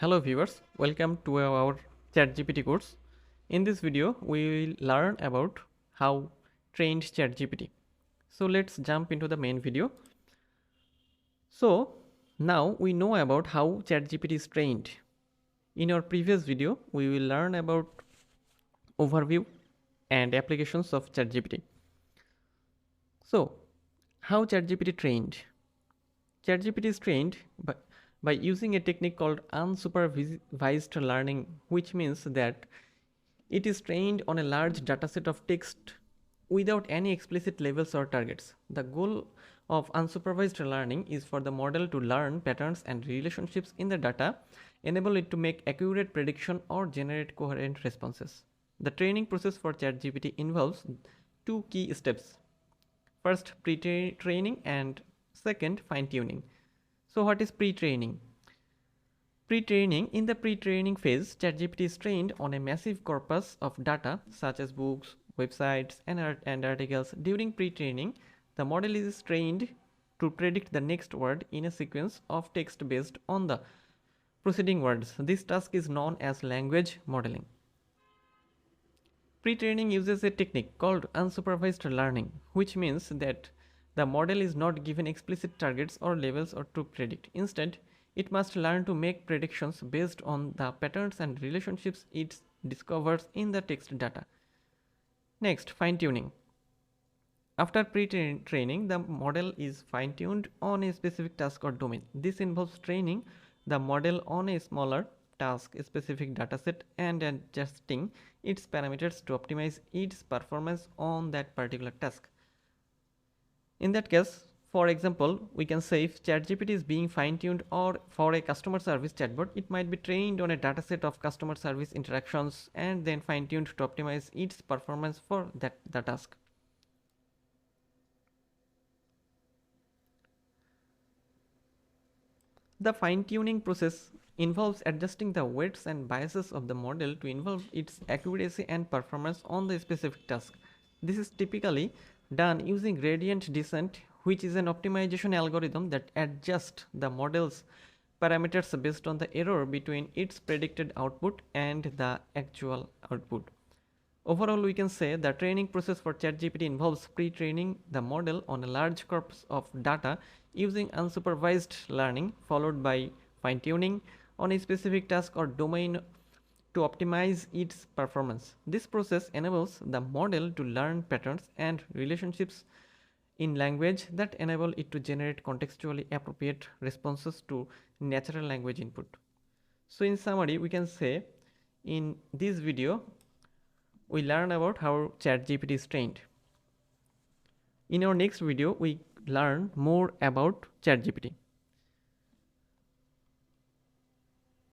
Hello viewers, welcome to our ChatGPT course. In this video, we will learn about how trained ChatGPT. So let's jump into the main video. So now we know about how ChatGPT is trained. In our previous video, we will learn about overview and applications of ChatGPT. So how ChatGPT trained? ChatGPT is trained by using a technique called unsupervised learning, which means that it is trained on a large dataset of text without any explicit labels or targets. The goal of unsupervised learning is for the model to learn patterns and relationships in the data, enable it to make accurate prediction or generate coherent responses. The training process for ChatGPT involves two key steps. First, pre-training, and second, fine-tuning. So what is pre-training? In the pre-training phase, ChatGPT is trained on a massive corpus of data such as books, websites, and articles. During pre-training, the model is trained to predict the next word in a sequence of text based on the preceding words. This task is known as language modeling. Pre-training uses a technique called unsupervised learning, which means that the model is not given explicit targets or labels or to predict. Instead, it must learn to make predictions based on the patterns and relationships it discovers in the text data. Next, fine-tuning. After pre-training, the model is fine-tuned on a specific task or domain. This involves training the model on a smaller task-specific dataset and adjusting its parameters to optimize its performance on that particular task. In that case, for example, we can say if ChatGPT is being fine-tuned or for a customer service chatbot, it might be trained on a dataset of customer service interactions and then fine-tuned to optimize its performance for the task. The fine-tuning process involves adjusting the weights and biases of the model to involve its accuracy and performance on the specific task. This is typically done using gradient descent, which is an optimization algorithm that adjusts the model's parameters based on the error between its predicted output and the actual output. Overall, we can say the training process for ChatGPT involves pre-training the model on a large corpus of data using unsupervised learning, followed by fine-tuning on a specific task or domain to optimize its performance. This process enables the model to learn patterns and relationships in language that enable it to generate contextually appropriate responses to natural language input. So in summary, we can say in this video, we learn about how ChatGPT is trained. In our next video, we learn more about ChatGPT.